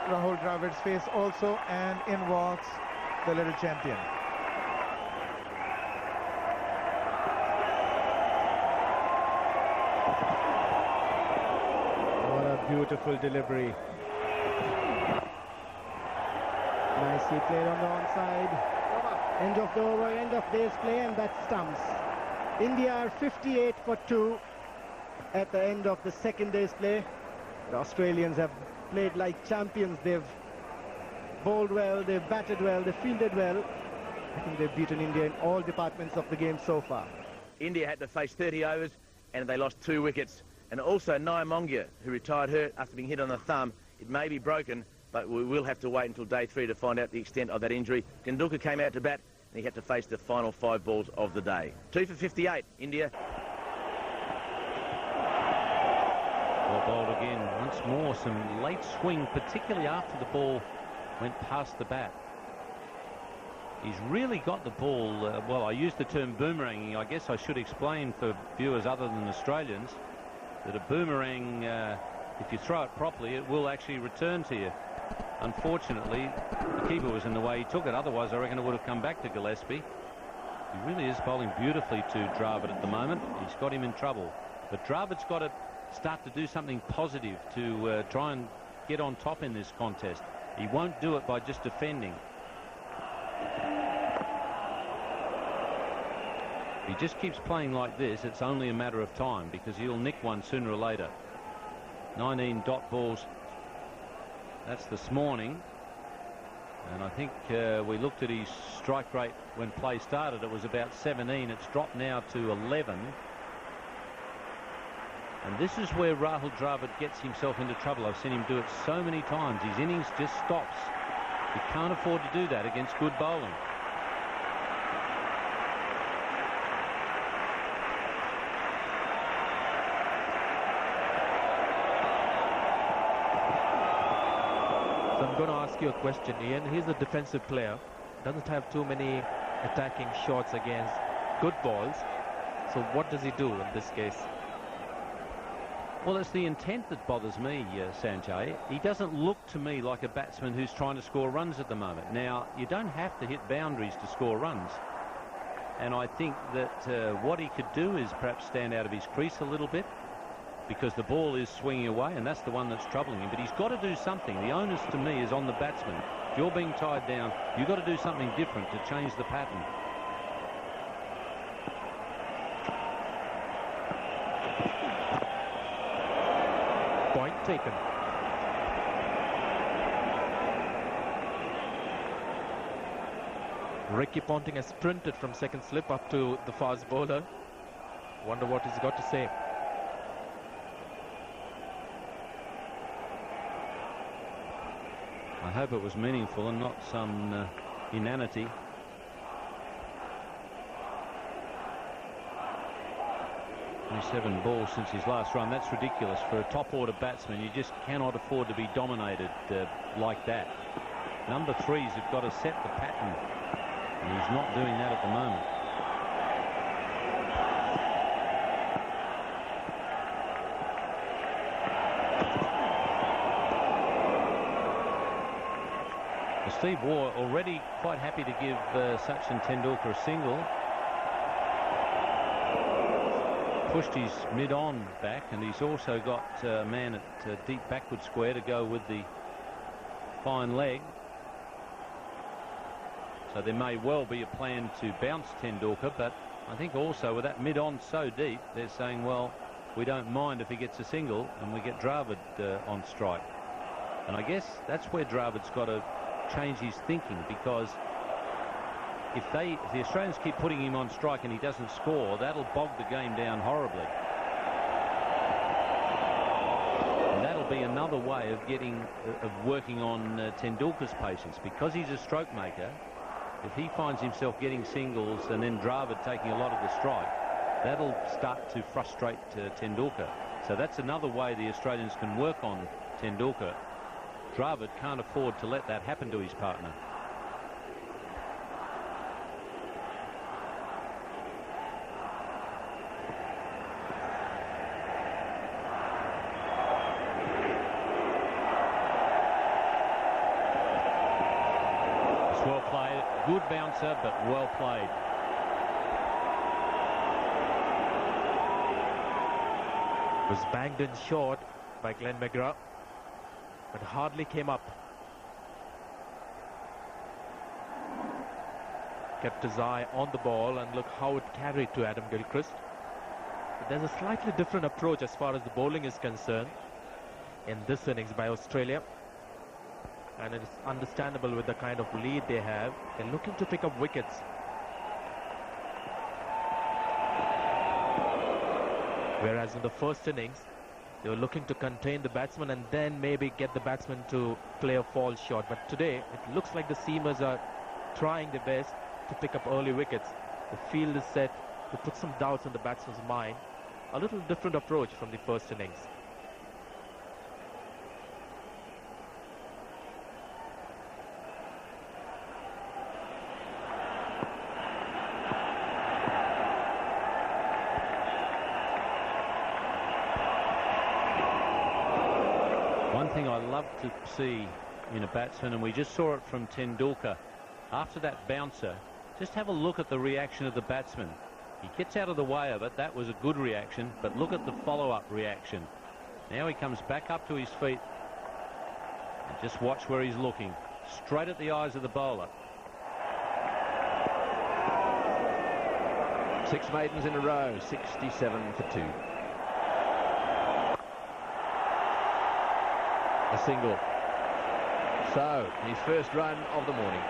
Rahul Dravid's face also, and in walks the little champion. What a beautiful delivery. Nicely played on the onside. End of the over, end of day's play, and that stumps. India are 58 for 2 at the end of the second day's play. The Australians have played like champions. They've bowled well, they've batted well, they've fielded well. I think they've beaten India in all departments of the game so far. India had to face 30 overs and they lost 2 wickets. And also Mongia, who retired hurt after being hit on the thumb. It may be broken, but we will have to wait until day 3 to find out the extent of that injury. Tendulkar came out to bat and he had to face the final 5 balls of the day. 2 for 58, India. Well bowled again. Once more, some late swing, particularly after the ball went past the bat. He's really got the ball, well, I used the term boomeranging. I guess I should explain for viewers other than Australians that a boomerang, if you throw it properly, it will actually return to you. Unfortunately, the keeper was in the way he took it. Otherwise, I reckon it would have come back to Gillespie. He really is bowling beautifully to Dravid at the moment. He's got him in trouble. But Dravid's got to start to do something positive to try and get on top in this contest. He won't do it by just defending. If he just keeps playing like this, it's only a matter of time, because he'll nick one sooner or later. 19 dot balls. That's this morning. And I think we looked at his strike rate when play started. It was about 17. It's dropped now to 11. And this is where Rahul Dravid gets himself into trouble. I've seen him do it so many times. His innings just stops. He can't afford to do that against good bowling. So I'm going to ask you a question, Ian. He's a defensive player. Doesn't have too many attacking shots against good balls. So what does he do in this case? Well, it's the intent that bothers me, Sanjay. He doesn't look to me like a batsman who's trying to score runs at the moment. Now, you don't have to hit boundaries to score runs. And I think that what he could do is perhaps stand out of his crease a little bit, because the ball is swinging away, and that's the one that's troubling him. But he's got to do something. The onus to me is on the batsman. If you're being tied down, you've got to do something different to change the pattern. Point taken. Ricky Ponting has sprinted from second slip up to the fast bowler. Wonder what he's got to say. I hope it was meaningful and not some inanity. Only 7 balls since his last run. That's ridiculous for a top order batsman. You just cannot afford to be dominated like that. Number 3s have got to set the pattern, and he's not doing that at the moment. Steve Waugh already quite happy to give Sachin Tendulkar a single. Pushed his mid-on back, and he's also got a man at deep backward square to go with the fine leg. So there may well be a plan to bounce Tendulkar, but I think also with that mid-on so deep, they're saying, well, we don't mind if he gets a single and we get Dravid on strike. And I guess that's where Dravid's got to change his thinking, because if the Australians keep putting him on strike and he doesn't score, that'll bog the game down horribly. And that'll be another way of working on Tendulkar's patience, because he's a stroke maker. If he finds himself getting singles and then Dravid taking a lot of the strike, that'll start to frustrate Tendulkar. So that's another way the Australians can work on Tendulkar. Dravid can't afford to let that happen to his partner. well played. Good bouncer, but well played. Was banged in short by Glenn McGrath, but hardly came up. Kept his eye on the ball, and look how it carried to Adam Gilchrist. But there's a slightly different approach as far as the bowling is concerned in this innings by Australia, and it is understandable with the kind of lead they have. They're looking to pick up wickets. Whereas in the first innings, they were looking to contain the batsman and then maybe get the batsman to play a fall shot. But today, it looks like the seamers are trying their best to pick up early wickets. The field is set to put some doubts in the batsman's mind. A little different approach from the first innings. One thing I love to see in a batsman, and we just saw it from Tendulkar, after that bouncer, just have a look at the reaction of the batsman. He gets out of the way of it. That was a good reaction, but look at the follow-up reaction. Now he comes back up to his feet, and just watch where he's looking, straight at the eyes of the bowler. 6 maidens in a row, 67 for 2. A single. So his first run of the morning,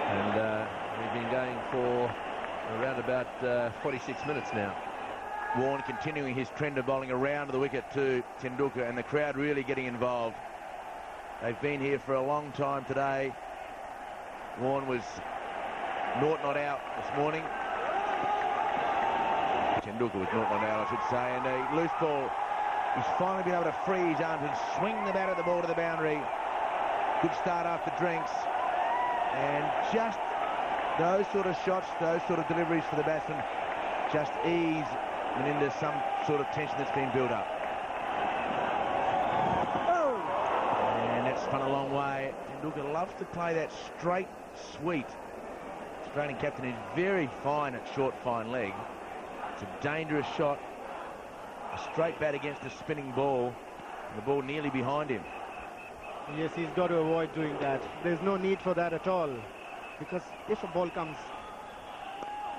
and we've been going for around about 46 minutes now. Warne continuing his trend of bowling around the wicket to Tendulkar, and the crowd really getting involved. They've been here for a long time today. Warne was not out this morning. Tendulkar was not out, I should say, and a loose ball. He's finally been able to free his arms and swing the bat at the ball to the boundary. Good start after drinks. And just those sort of shots, those sort of deliveries for the batsman, just ease them into some sort of tension that's been built up. Oh! And that's spun a long way. Tendulkar loves to play that straight, sweet. Australian captain is very fine at short, fine leg. It's a dangerous shot. A straight bat against a spinning ball, and the ball nearly behind him. Yes, he's got to avoid doing that. There's no need for that at all, because if a ball comes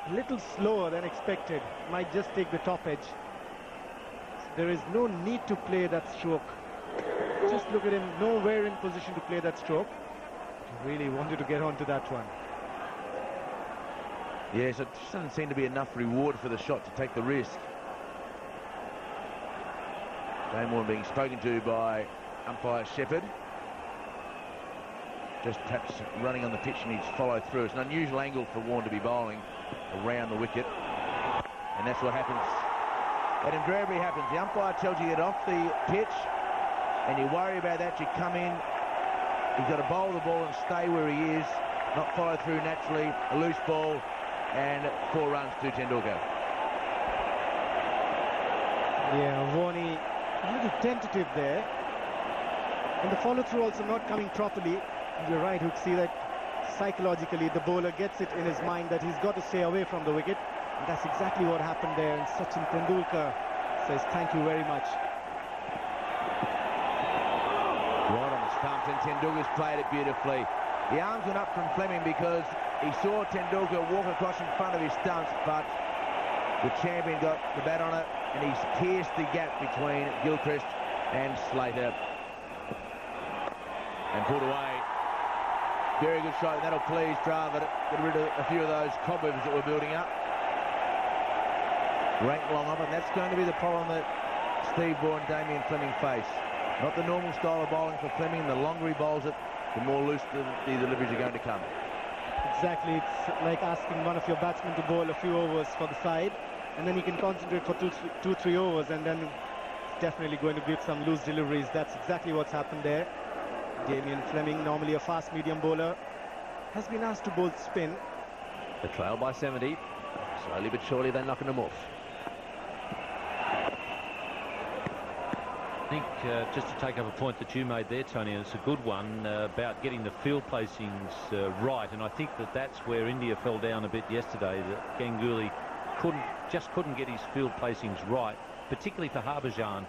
a little slower than expected, it might just take the top edge. There is no need to play that stroke. Just look at him, nowhere in position to play that stroke. He really wanted to get onto that one. Yes, it doesn't seem to be enough reward for the shot to take the risk. Dane Warne being spoken to by umpire Shepherd. Just perhaps running on the pitch, and he's followed through. It's an unusual angle for Warne to be bowling around the wicket, and that's what happens. That invariably happens. The umpire tells you to get off the pitch, and you worry about that. You come in, he's got to bowl the ball and stay where he is, not follow through naturally. A loose ball, and 4 runs to Tendulkar. Yeah, Warne a little tentative there, and the follow-through also not coming properly. You're right, Hook. See that psychologically the bowler gets it in his mind that he's got to stay away from the wicket, and that's exactly what happened there. And Sachin Tendulkar says thank you very much. Right on the stumps, and Tendulkar's played it beautifully. The arms went up from Fleming because he saw Tendulkar walk across in front of his stumps, but the champion got the bat on it, and he's pierced the gap between Gilchrist and Slater and pulled away. Very good shot, and that'll please Dravid, get rid of a few of those cobwebs that were building up. Rank long off, and that's going to be the problem that Steve Waugh and Damien Fleming face. Not the normal style of bowling for Fleming. The longer he bowls it, the more loose the deliveries are going to come. Exactly, it's like asking one of your batsmen to bowl a few overs for the side, and then he can concentrate for 2-3 overs, and then it's definitely going to give some loose deliveries. That's exactly what's happened there. Damien Fleming, normally a fast medium bowler, has been asked to bowl spin. The trail by 70. Slowly but surely they're knocking them off. I think just to take up a point that you made there, Tony, and it's a good one, about getting the field placings right, and I think that that's where India fell down a bit yesterday, that Ganguly couldn't get his field placings right, particularly for Harbhajan,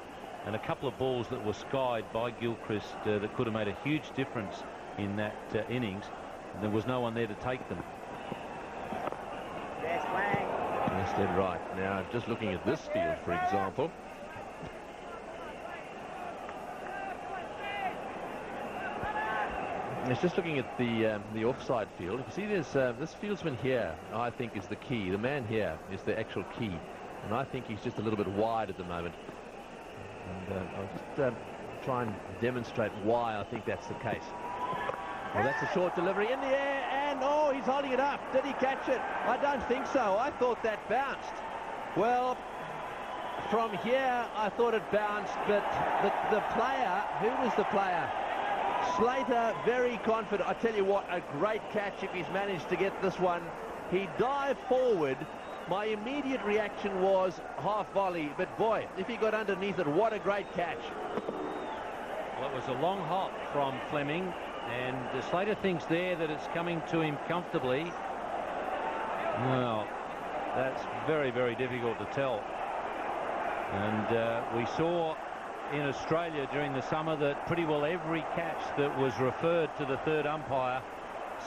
and a couple of balls that were skied by Gilchrist that could have made a huge difference in that innings. And there was no one there to take them. Yes, dead right. Now, just looking at this field, for example. It's just looking at the offside field. You see, there's this fieldsman here, I think, is the key. The man here is the actual key. And I think he's just a little bit wide at the moment. And I'll just try and demonstrate why I think that's the case. Well, that's a short delivery in the air, and oh, he's holding it up. Did he catch it? I don't think so. I thought that bounced. Well, from here, I thought it bounced, but the player, who was the player? Slater, very confident. I tell you what, a great catch if he's managed to get this one. He dived forward. My immediate reaction was half volley, but boy, if he got underneath it, what a great catch. Well, it was a long hop from Fleming, and Slater thinks there that it's coming to him comfortably. Well, that's very, very difficult to tell. And we saw in Australia during the summer that pretty well every catch that was referred to the third umpire,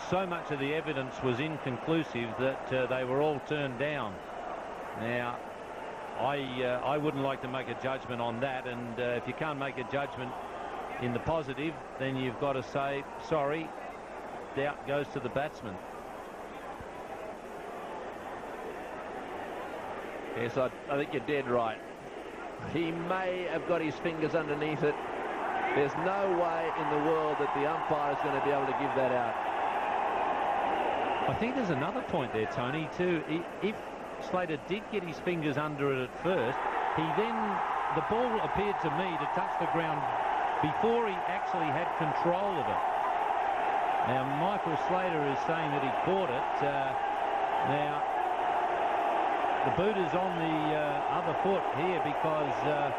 so much of the evidence was inconclusive that they were all turned down. Now, I wouldn't like to make a judgment on that, and if you can't make a judgment in the positive, then you've got to say, sorry, doubt goes to the batsman. Yes, I think you're dead right. He may have got his fingers underneath it. There's no way in the world that the umpire is going to be able to give that out. I think there's another point there, Tony, too. If Slater did get his fingers under it at first, the ball appeared to me to touch the ground before he actually had control of it. Now, Michael Slater is saying that he caught it. Now, the boot is on the other foot here because the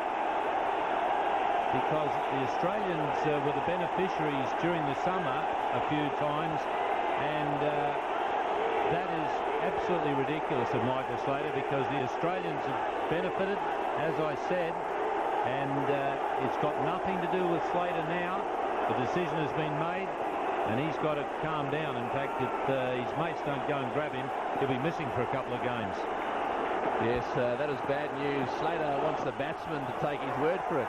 Australians were the beneficiaries during the summer a few times, and that is absolutely ridiculous of Michael Slater, because the Australians have benefited, as I said, and it's got nothing to do with Slater now. The decision has been made, and he's got to calm down. In fact, if his mates don't go and grab him, he'll be missing for a couple of games. Yes, that is bad news. Slater wants the batsman to take his word for it.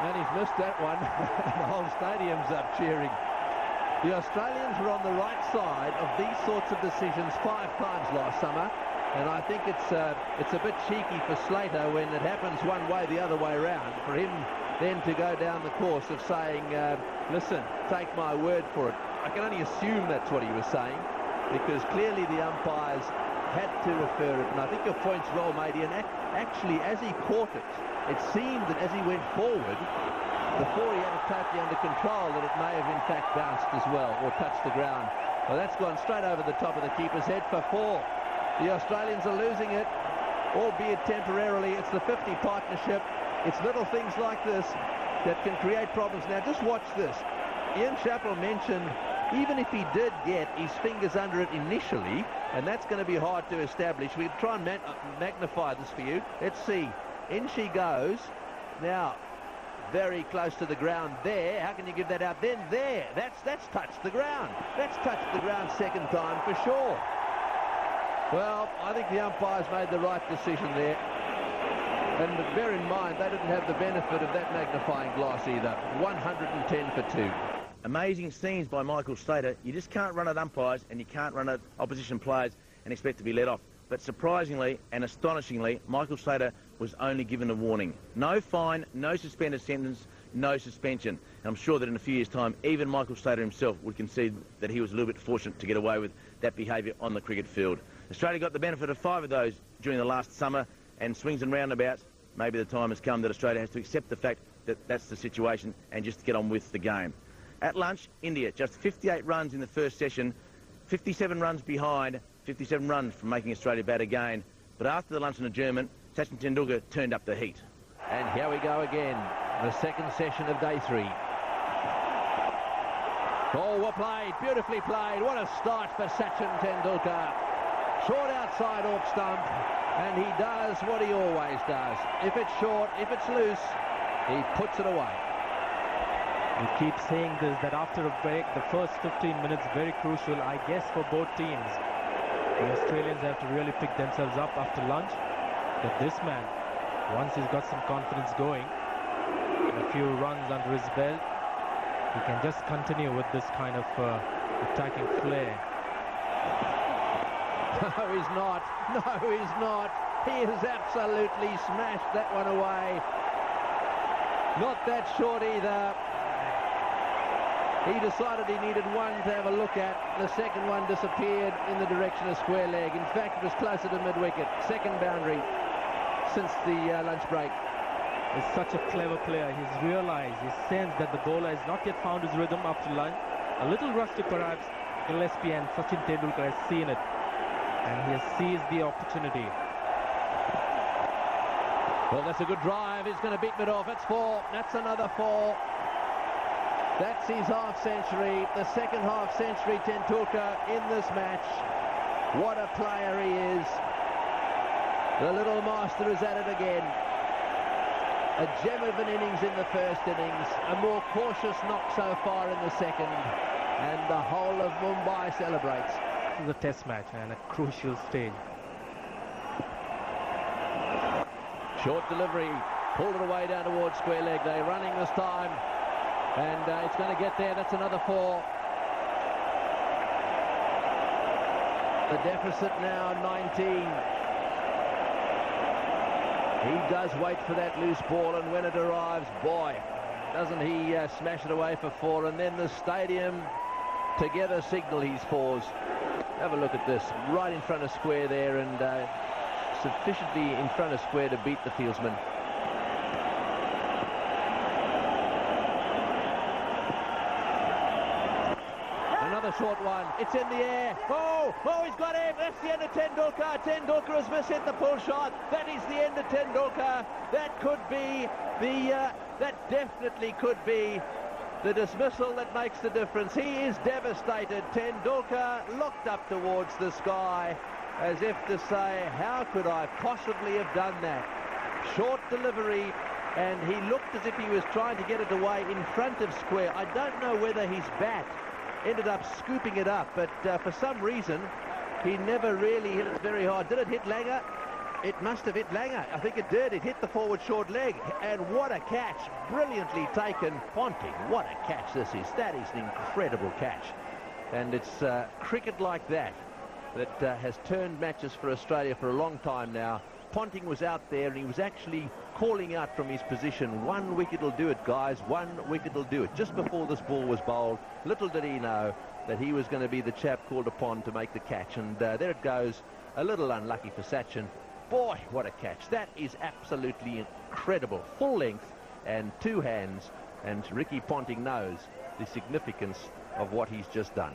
And he's missed that one. The whole stadium's up cheering. The Australians were on the right side of these sorts of decisions 5 times last summer, and I think it's a bit cheeky for Slater when it happens one way the other way around, for him then to go down the course of saying, listen, take my word for it. I can only assume that's what he was saying, because clearly the umpires had to refer it, and I think your point's well made, and actually as he caught it, it seemed that as he went forward, before he had it totally under control, that it may have in fact bounced as well, or touched the ground. Well, that's gone straight over the top of the keeper's head for 4. The Australians are losing it, albeit temporarily. It's the 50 partnership. It's little things like this that can create problems. Now, just watch this. Ian Chappell mentioned even if he did get his fingers under it initially, and that's going to be hard to establish. We'll try and magnify this for you. Let's see. In she goes. Now, very close to the ground there. How can you give that out? Then there. That's touched the ground. That's touched the ground second time for sure. Well, I think the umpires made the right decision there. And bear in mind, they didn't have the benefit of that magnifying glass either. 110 for 2. Amazing scenes by Michael Slater. You just can't run at umpires, and you can't run at opposition players and expect to be let off. But surprisingly and astonishingly, Michael Slater was only given a warning. No fine, no suspended sentence, no suspension. And I'm sure that in a few years' time, even Michael Slater himself would concede that he was a little bit fortunate to get away with that behaviour on the cricket field. Australia got the benefit of 5 of those during the last summer, and swings and roundabouts. Maybe the time has come that Australia has to accept the fact that that's the situation and just get on with the game. At lunch, India, just 58 runs in the first session, 57 runs behind, 57 runs from making Australia bat again. But after the lunch and adjournment, Sachin Tendulkar turned up the heat. And here we go again, the second session of day 3. Oh, well played, beautifully played. What a start for Sachin Tendulkar. Short outside off stump, and he does what he always does. If it's short, if it's loose, he puts it away. We keep saying this, that after a break, the first 15 minutes very crucial, I guess, for both teams. The Australians have to really pick themselves up after lunch. But this man, once he's got some confidence going, and a few runs under his belt, he can just continue with this kind of attacking flair. No, he's not. No, he's not. He has absolutely smashed that one away. Not that short either. He decided he needed one to have a look at. The second one disappeared in the direction of square leg. In fact, it was closer to mid-wicket. Second boundary since the lunch break. He's such a clever player. He's realized, he's sensed that the bowler has not yet found his rhythm after lunch. A little rusty perhaps. Gillespie and Sachin Tendulkar has seen it, and he has seized the opportunity. Well, that's a good drive. He's going to beat mid off. That's 4. That's another 4. That's his half century. The second half century Tendulkar in this match. What a player he is. The little master is at it again. A gem of an innings in the first innings. A more cautious knock so far in the second. And the whole of Mumbai celebrates. This is a test match and a crucial stage. Short delivery. Pulled it away down towards square leg. They're running this time. And it's going to get there. That's another 4. The deficit now 19. He does wait for that loose ball, and when it arrives, boy, doesn't he smash it away for 4. And then the stadium together signal his 4s. Have a look at this, right in front of square there, and sufficiently in front of square to beat the fieldsman. Another short one. It's in the air. Oh, he's got him. That's the end of Tendulkar. Tendulkar has missed the pull shot. That is the end of Tendulkar. That could be that definitely could be the dismissal that makes the difference. He is devastated. Tendulkar looked up towards the sky as if to say, how could I possibly have done that? Short delivery, and he looked as if he was trying to get it away in front of square. I don't know whether his bat ended up scooping it up, but for some reason he never really hit it very hard. Did it hit Langer? It must have hit Langer. I think it did. It hit the forward short leg, and what a catch. Brilliantly taken. Ponting, what a catch this is. That is an incredible catch, and it's cricket like that has turned matches for Australia for a long time now. Ponting was out there and he was actually calling out from his position, 1 wicket will do it, guys, 1 wicket will do it. Just before this ball was bowled, little did he know that he was going to be the chap called upon to make the catch. And there it goes, a little unlucky for Sachin. Boy, what a catch. That is absolutely incredible. Full length and 2 hands, and Ricky Ponting knows the significance of what he's just done.